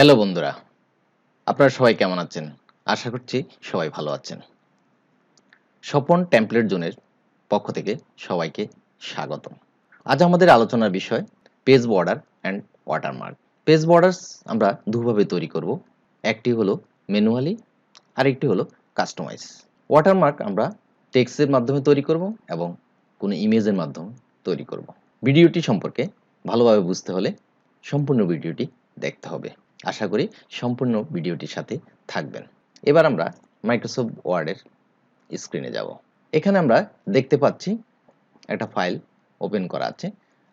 Hello বন্ধুরা, আপনারা সবাই কেমন আছেন? আশা করছি সবাই ভালো আছেন। স্বপন টেমপ্লেট জোনের পক্ষ থেকে সবাইকে স্বাগতম। আজ আমাদের আলোচনার বিষয় page border and watermark. Page borders আমরা দুভাবে তৈরি করব। একটি হলো ম্যানুয়ালি, আরেকটি হলো কাস্টমাইজ। ওয়াটারমার্ক আমরা টেক্সটের মাধ্যমে তৈরি করব এবং কোনো ইমেজের মাধ্যমে তৈরি করব। ভিডিওটি সম্পর্কে ভালোভাবে বুঝতে হলে সম্পূর্ণ ভিডিওটি দেখতে হবে। আশা করি সম্পূর্ণ ভিডিওটির সাথে থাকবেন। এবার আমরা মাইক্রোসফট ওয়ার্ডের স্ক্রিনে যাব। এখানে আমরা দেখতে পাচ্ছি একটা ফাইল ওপেন করা আছে।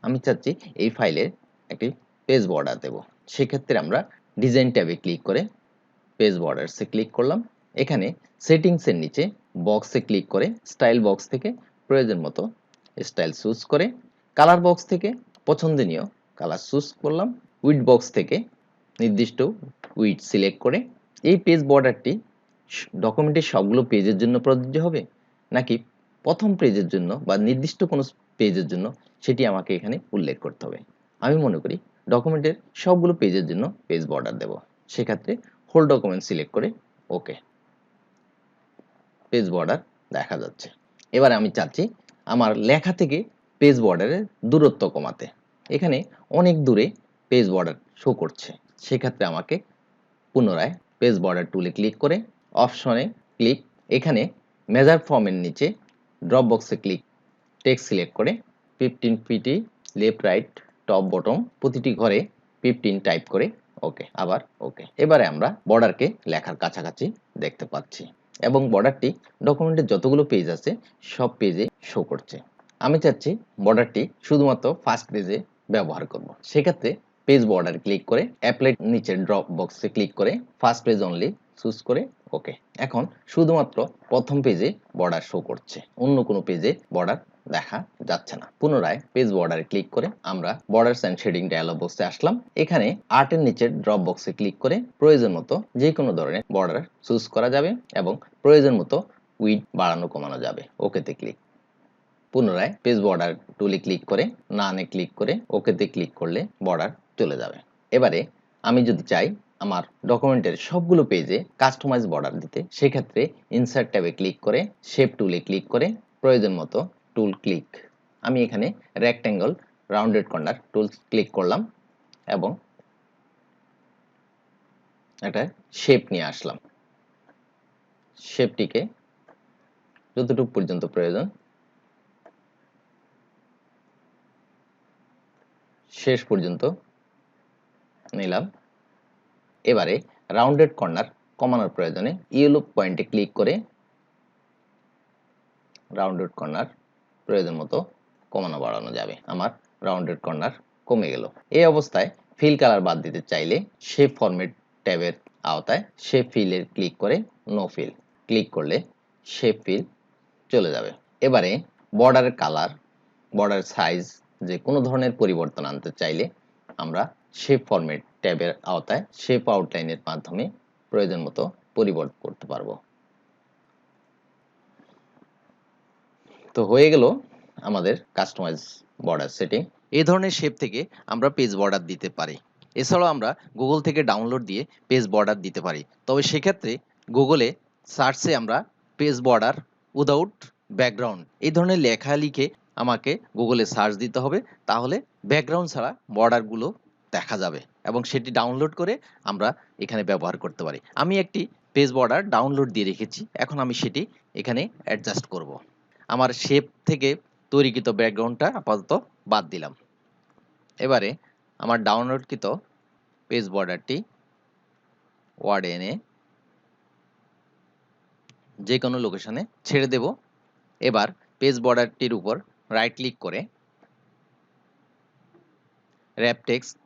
আমি চাচ্ছি এই ফাইলের একটি পেজ বর্ডার দেব। সেক্ষেত্রে আমরা ডিজাইন ট্যাবে ক্লিক করে পেজ বর্ডারসে ক্লিক করলাম। এখানে সেটিংসের নিচে বক্সে ক্লিক করে স্টাইল বক্স থেকে প্রয়োজন মতো স্টাইল চুজ করে কালার বক্স থেকে পছন্দনীয় কালার চুজ করলাম। উইডথ বক্স থেকে নির্দিষ্ট উইডথ সিলেক্ট করে এই পেজ বর্ডারটি ডকুমেন্টের সবগুলো পেজের জন্য প্রযোজ্য হবে নাকি প্রথম পেজের জন্য বা নির্দিষ্ট কোনো পেজের জন্য সেটি আমাকে এখানে উল্লেখ করতে হবে। আমি মনে করি ডকুমেন্টের সবগুলো পেজের জন্য পেজ বর্ডার দেব। সেক্ষেত্রে হোল ডকুমেন্ট সিলেক্ট করে ওকে, পেজ বর্ডার দেখা যাচ্ছে। এবারে আমি চাচ্ছি আমার লেখা থেকে পেজ বর্ডারের দূরত্ব কমাতে। এখানে অনেক দূরে পেজ বর্ডার শো করছে। সেক্ষেত্রে আমাকে পুনরায় পেজ বর্ডার টুলে ক্লিক করে অপশনে ক্লিক, এখানে মেজার ফর্মের নিচে ড্রপ বক্সে ক্লিক, টেক্সট সিলেক্ট করে 15 PT left right top bottom প্রতিটি ঘরে 15 টাইপ করে ওকে, আবার ওকে। এবারে আমরা বর্ডারকে লেখার কাছাকাছি দেখতে পাচ্ছি এবং বর্ডারটি ডকুমেন্টের যতগুলো পেজ আছে সব পেজে শো করছে। আমি চাচ্ছি বর্ডারটি শুধুমাত্র ফার্স্ট পেজে ব্যবহার করব। সেক্ষেত্রে পেজ বর্ডার ক্লিক করে অ্যাপ্লাই নিচের ড্রপ বক্সে ক্লিক করে ফার্স্ট পেজ অনলি চুজ করে ওকে। এখন শুধুমাত্র প্রথম পেজে বর্ডার শো করছে, অন্য কোনো পেজে বর্ডার দেখা যাচ্ছে না। পুনরায় পেজ বর্ডারে ক্লিক করে আমরা বর্ডারস এন্ড শেডিং ডায়ালগ বক্সে আসলাম। এখানে আর্টের নিচের ড্রপ বক্সে ক্লিক করে প্রয়োজন মতো যে কোনো ধরনের বর্ডার চুজ করা যাবে এবং প্রয়োজন মতো উইডথ বাড়ানো কমানো যাবে। ওকেতে ক্লিক। পুনরায় পেজ বর্ডার টুলে ক্লিক করে নানে ক্লিক করে ওকেতে ক্লিক করলে বর্ডার চলে যাবে। এবারে আমি যদি চাই আমার ডকুমেন্টের সবগুলো পেজে কাস্টমাইজ বর্ডার দিতে, সেক্ষেত্রে ইনসার্ট ট্যাবে ক্লিক করে শেপ টুলে ক্লিক করে প্রয়োজন মতো টুল ক্লিক, আমি এখানে রেক্ট্যাঙ্গল রাউন্ডেড কর্নার টুল ক্লিক করলাম এবং একটা শেপ নিয়ে আসলাম। শেপটিকে যতটুকু পর্যন্ত প্রয়োজন শেষ পর্যন্ত নিলাম। এবারে রাউন্ডেড কর্নার কমানোর প্রয়োজনে ইয়েলো পয়েন্টে ক্লিক করে রাউন্ডেড কর্নার প্রয়োজন মতো কমানো বাড়ানো যাবে। আমার রাউন্ডেড কর্নার কমে গেল। এই অবস্থায় ফিল কালার বাদ দিতে চাইলে শেপ ফরম্যাট ট্যাবের আওতায় শেপ ফিলের ক্লিক করে নো ফিল ক্লিক করলে শেপ ফিল চলে যাবে। এবারে বর্ডারের কালার, বর্ডার সাইজ যে কোনো ধরনের পরিবর্তন আনতে চাইলে আমরা শেপ ফরম্যাট ট্যাবের আওতায় শেপ আউটলাইনের মাধ্যমে প্রয়োজন মতো পরিবর্তন করতে পারবো। তো হয়ে গেল আমাদের কাস্টমাইজ বর্ডার সেটিং। এই ধরনের শেপ থেকে আমরা পেজ বর্ডার দিতে পারি। এছাড়াও আমরা গুগল থেকে ডাউনলোড দিয়ে পেজ বর্ডার দিতে পারি। তবে সেক্ষেত্রে গুগলে সার্চে আমরা পেজ বর্ডার উইদাউট ব্যাকগ্রাউন্ড এই ধরনের লেখা লিখে আমাকে গুগলে সার্চ দিতে হবে, তাহলে ব্যাকগ্রাউন্ড ছাড়া বর্ডারগুলো দেখা যাবে এবং সেটি ডাউনলোড করে আমরা এখানে ব্যবহার করতে পারি। আমি একটি পেজ বর্ডার ডাউনলোড দিয়ে রেখেছি, এখন আমি সেটি এখানে অ্যাডজাস্ট করব। আমার শেপ থেকে তৈরিকৃত ব্যাকগ্রাউন্ডটা আপাতত বাদ দিলাম। এবারে আমার ডাউনলোডকৃত পেজ বর্ডারটি ওয়ার্ডে এনে যে কোনো লোকেশনে ছেড়ে দেব। এবার পেজ বর্ডারটির উপর রাইট ক্লিক করে র্যাপ টেক্সট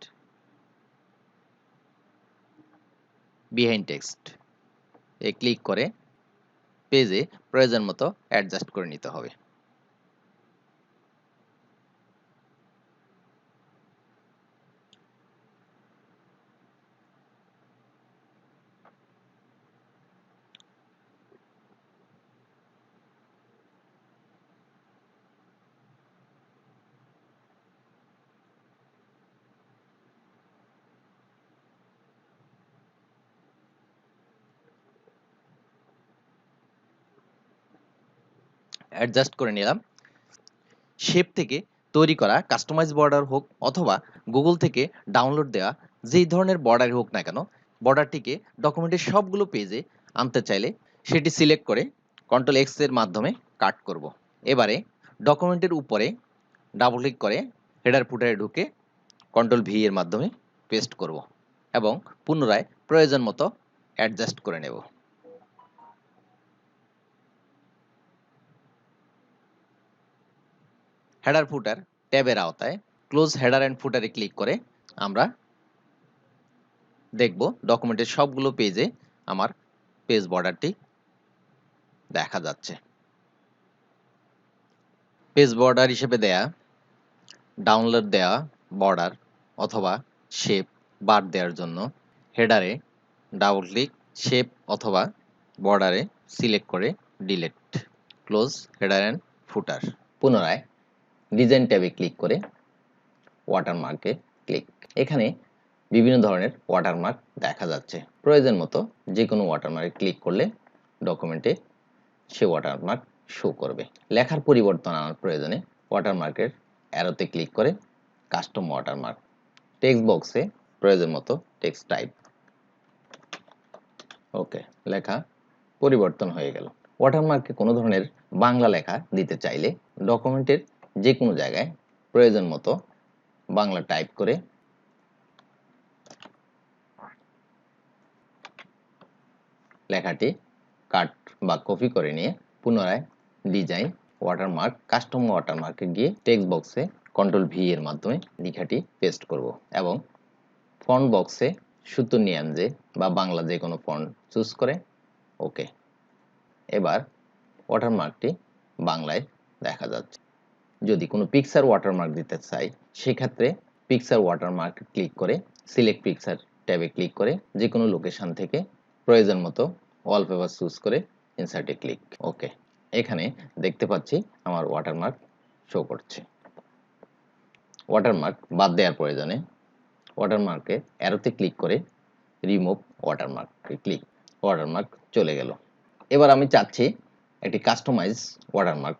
বিহাইন্ড টেক্সট এ ক্লিক করে পেজে প্রয়োজন মতো অ্যাডজাস্ট করে নিতে হবে। অ্যাডজাস্ট করে নিলাম। শেপ থেকে তৈরি করা কাস্টমাইজ বর্ডার হোক অথবা গুগল থেকে ডাউনলোড দেওয়া যেই ধরনের বর্ডার হোক না কেন, বর্ডারটিকে ডকুমেন্টের সবগুলো পেজে আনতে চাইলে সেটি সিলেক্ট করে কন্ট্রোল এক্স এর মাধ্যমে কাট করব। এবারে ডকুমেন্টের উপরে ডাবল ক্লিক করে হেডার ফুটারে ঢুকে কন্ট্রোল ভি এর মাধ্যমে পেস্ট করব এবং পুনরায় প্রয়োজন মতো অ্যাডজাস্ট করে নেব। হেডার ফুটার ট্যাবের আওতায় ক্লোজ হেডার অ্যান্ড ফুটারে ক্লিক করে আমরা দেখব ডকুমেন্টের সবগুলো পেজে আমার পেজ বর্ডারটি দেখা যাচ্ছে। পেজ বর্ডার হিসেবে দেয়া, ডাউনলোড দেওয়া বর্ডার অথবা শেপ বাদ দেওয়ার জন্য হেডারে ডাবল ক্লিক, শেপ অথবা বর্ডারে সিলেক্ট করে ডিলিট, ক্লোজ হেডার অ্যান্ড ফুটার। পুনরায় ডিজাইন ট্যাবে ক্লিক করে ওয়াটারমার্কে ক্লিক। এখানে বিভিন্ন ধরনের ওয়াটারমার্ক দেখা যাচ্ছে। প্রয়োজন মতো যে কোনো ওয়াটারমার্কে ক্লিক করলে ডকুমেন্টে সে ওয়াটারমার্ক শো করবে। লেখার পরিবর্তন আনার প্রয়োজনে ওয়াটারমার্কের অ্যারোতে ক্লিক করে কাস্টম ওয়াটারমার্ক, টেক্সট বক্সে প্রয়োজন মতো টেক্সট টাইপ। ওকে, লেখা পরিবর্তন হয়ে গেল। ওয়াটারমার্কে কোনো ধরনের বাংলা লেখা দিতে চাইলে ডকুমেন্টের যে কোনো জায়গায় প্রয়োজন মতো বাংলা টাইপ করে লেখাটি কাট বা কপি করে নিয়ে পুনরায় ডিজাইন ওয়াটারমার্ক, কাস্টম ওয়াটারমার্কে গিয়ে টেক্সট বক্সে কন্ট্রোল ভি এর মাধ্যমে লেখাটি পেস্ট করব এবং ফন্ট বক্সে সুতুনিয়ান যে বা বাংলা যে কোনো ফন্ট চুজ করে ওকে। এবার ওয়াটারমার্কটি বাংলায় দেখা যাচ্ছে। যদি কোনো পিকচার ওয়াটারমার্ক দিতে চাই সেক্ষেত্রে পিকচার ওয়াটারমার্ক ক্লিক করে সিলেক্ট পিকচার ট্যাবে ক্লিক করে যে কোনো লোকেশন থেকে প্রয়োজন মতো ওয়ালপেপার চুজ করে ইনসার্টে ক্লিক ওকে। এখানে দেখতে পাচ্ছি আমার ওয়াটারমার্ক শো করছে। ওয়াটারমার্ক বাদ দেওয়ার প্রয়োজনে ওয়াটারমার্কে অ্যারোতে ক্লিক করে রিমুভ ওয়াটারমার্কে ক্লিক, ওয়াটারমার্ক চলে গেল। এবার আমি চাচ্ছি একটি কাস্টমাইজ ওয়াটারমার্ক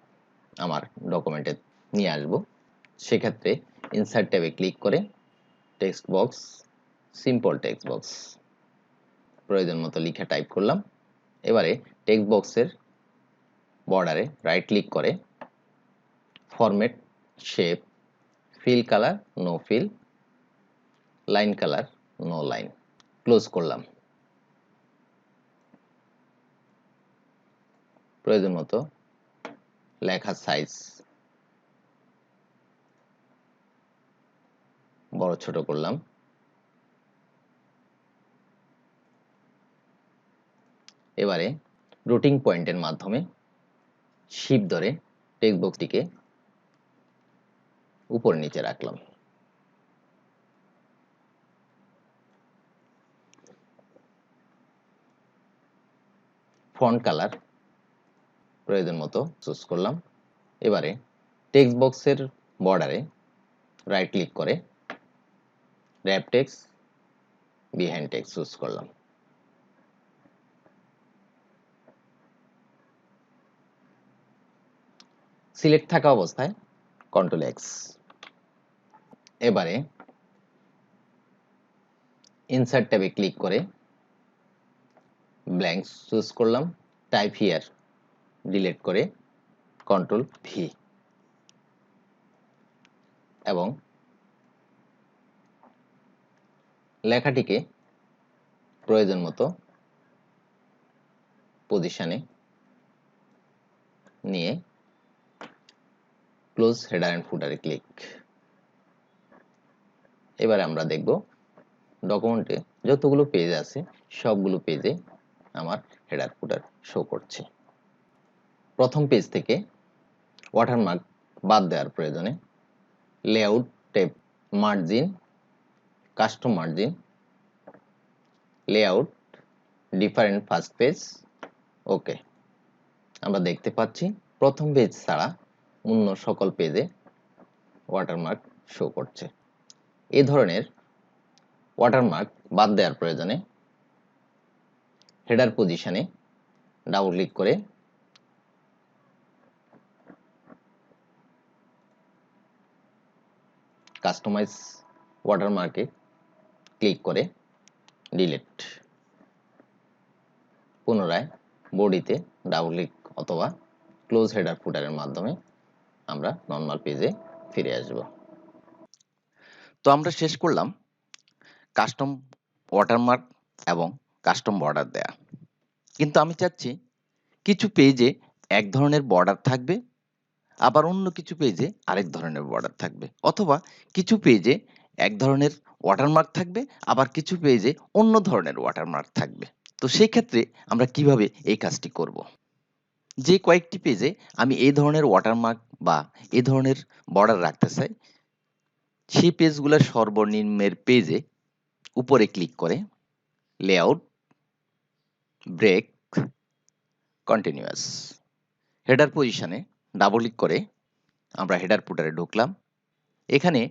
আমার ডকুমেন্টে নিয়ে আসব। সেক্ষেত্রে ইনসার্ট ট্যাবে ক্লিক করে text box, simple text box, প্রয়োজন মতো লিখে টাইপ করলাম। এবারে টেক্সট বক্সের বর্ডারে রাইট ক্লিক করে format, shape, fill colour, no fill, line colour, no line, close করলাম। প্রয়োজন মতো লেখার সাইজ বড় ছোট করলাম। এবারে রুটিং পয়েন্টের মাধ্যমে শিপ ধরে টেক্সট বক্সটিকে উপর নিচে রাখলাম। ফন্ট কালার প্রয়োজন মতো চুজ করলাম। এবারে টেক্সট বক্সের বর্ডারে রাইট ক্লিক করে rap text, behind text choose করলাম। সিলেক্ট থাকা অবস্থায় কন্ট্রোল এক্স। এবারে ইনসার্ট ট্যাবে ক্লিক করে ব্ল্যাঙ্ক চুজ করলাম, টাইপ হিয়ার ডিলিট করে কন্ট্রোল ভি এবং লেখাটিকে প্রয়োজন মতো পজিশনে নিয়ে ক্লোজ হেডার এন্ড ফুটারে ক্লিক। এবারে আমরা দেখব ডকুমেন্টে যতগুলো পেজ আছে সবগুলো পেজে আমার হেডার ফুটার শো করছে। প্রথম পেজ থেকে ওয়াটারমার্ক বাদ দেওয়ার প্রয়োজনে layout tab, margin, custom margin, layout, different first page okay. আমরা দেখতে পাচ্ছি প্রথম পেজ ছাড়া অন্য সকল পেজে ওয়াটারমার্ক শো করছে। এই ধরনের ওয়াটারমার্ক বাদ দেওয়ার প্রয়োজনে হেডার পজিশনে ডাবল ক্লিক করে কাস্টমাইজ ওয়াটারমার্কে ক্লিক করে ডিলিট, পুনরায় বডিতে ডাবল ক্লিক অথবা ক্লোজ হেডার ফুটারের মাধ্যমে আমরা নর্মাল পেজে ফিরে আসব। তো আমরা শেষ করলাম কাস্টম ওয়াটারমার্ক এবং কাস্টম বর্ডার দেয়া। কিন্তু আমি চাচ্ছি কিছু পেজে এক ধরনের বর্ডার থাকবে, আবার অন্য কিছু পেজে আরেক ধরনের বর্ডার থাকবে, অথবা কিছু পেজে এক ধরনের ওয়াটারমার্ক থাকবে, আবার কিছু পেজে অন্য ধরনের ওয়াটারমার্ক থাকবে। তো সেই ক্ষেত্রে আমরা কিভাবে এই কাজটি করব? যে কয়েকটি পেজে আমি এই ধরনের ওয়াটারমার্ক বা এই ধরনের বর্ডার রাখতে চাই, সেই পেজগুলোর সর্বনিম্নের পেজে উপরে ক্লিক করে লেআউট, ব্রেক, কন্টিনিউয়াস, হেডার পজিশনে ডাবল ক্লিক করে আমরা হেডার ফুটারে ঢুকলাম। এখানে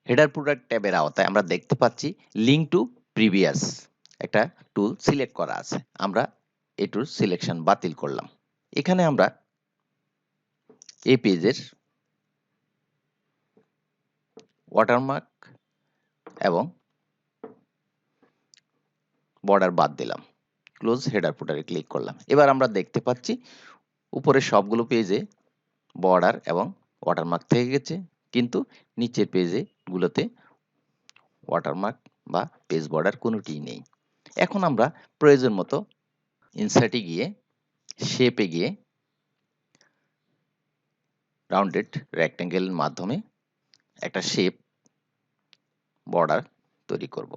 হেডার ফুটার ট্যাবের আওতায় আমরা দেখতে পাচ্ছি লিঙ্ক টু প্রিভিয়াস একটা টুল সিলেক্ট করা আছে। আমরা এই টুল সিলেকশন বাতিল করলাম। এখানে আমরা এই পেজের ওয়াটারমার্ক এবং বর্ডার বাদ দিলাম, ক্লোজ হেডার ফুটারে ক্লিক করলাম। এবার আমরা দেখতে পাচ্ছি উপরে সবগুলো পেজে বর্ডার এবং ওয়াটারমার্ক থেকে গেছে, কিন্তু নিচের পেজে গুলোতে ওয়াটারমার্ক বা পেজ বর্ডার কোনোটিই নেই। এখন আমরা প্রয়োজন মতো ইনসার্টে গিয়ে শেপে গিয়ে রাউন্ডেড রেক্ট্যাঙ্গেলের মাধ্যমে একটা শেপ বর্ডার তৈরি করব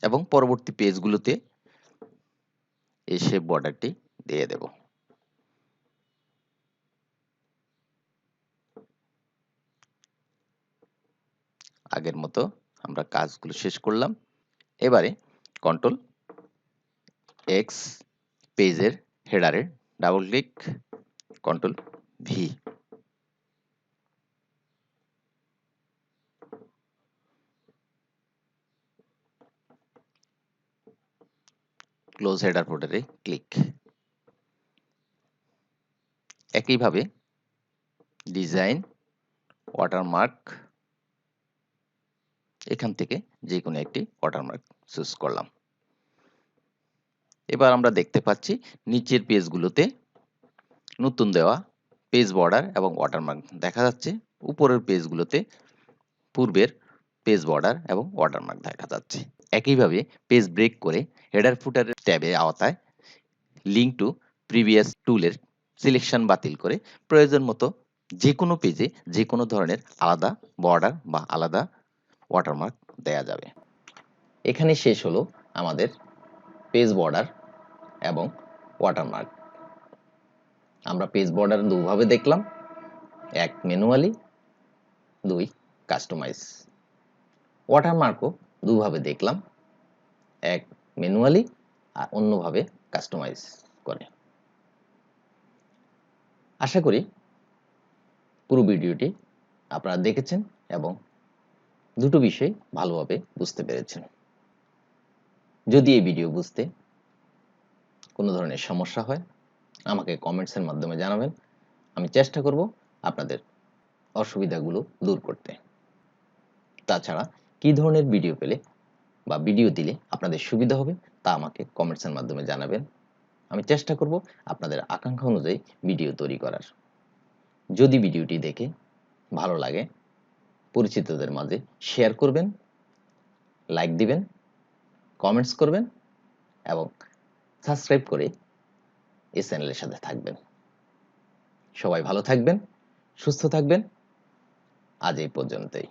এবং পরবর্তী পেজগুলোতে এই শেপ বর্ডারটি দিয়ে দেব। আগের মতো আমরা কাজগুলো শেষ করলাম। এবারে কন্ট্রোল এক্স, পেজের হেডারে double click, control V, close header ফুটারে ক্লিক। একইভাবে ডিজাইন, ওয়াটারমার্ক, এখান থেকে যে কোনো একটি ওয়াটারমার্ক চুজ করলাম। এবার আমরা দেখতে পাচ্ছি নিচের পেজগুলোতে নতুন দেওয়া পেজ বর্ডার এবং ওয়াটারমার্ক দেখা যাচ্ছে, উপরের পেজগুলোতে পূর্বের পেজ বর্ডার এবং ওয়াটারমার্ক দেখা যাচ্ছে। একইভাবে পেজ ব্রেক করে হেডার ফুটারের ট্যাবে আওতায় লিঙ্ক টু প্রিভিয়াস টুলের সিলেকশন বাতিল করে প্রয়োজন মতো যে কোনো পেজে যে কোনো ধরনের আলাদা বর্ডার বা আলাদা ওয়াটারমার্ক দেয়া যাবে। এখানে শেষ হলো আমাদের পেজ বর্ডার এবং ওয়াটারমার্ক। আমরা পেজ বর্ডার দুভাবে দেখলাম, এক ম্যানুয়ালি, দুই কাস্টমাইজ। ওয়াটারমার্কও দুভাবে দেখলাম, এক ম্যানুয়ালি আর অন্যভাবে কাস্টমাইজ করে। আশা করি পুরো ভিডিওটি আপনারা দেখেছেন এবং দুটো বিষয় ভালোভাবে বুঝতে পেরেছেন। যদি এই ভিডিও বুঝতে কোনো ধরনের সমস্যা হয় আমাকে কমেন্টসের মাধ্যমে জানাবেন। আমি চেষ্টা করব আপনাদের অসুবিধাগুলো দূর করতে। তাছাড়া কী ধরনের ভিডিও পেলে বা ভিডিও দিলে আপনাদের সুবিধা হবে তা আমাকে কমেন্টসের মাধ্যমে জানাবেন। আমি চেষ্টা করব আপনাদের আকাঙ্ক্ষা অনুযায়ী ভিডিও তৈরি করার। যদি ভিডিওটি দেখে ভালো লাগে পরিচিতদের মাঝে শেয়ার করবেন, লাইক দিবেন, কমেন্টস করবেন এবং সাবস্ক্রাইব করে এই চ্যানেলের সাথে থাকবেন। সবাই ভালো থাকবেন, সুস্থ থাকবেন। আজ এই পর্যন্তই।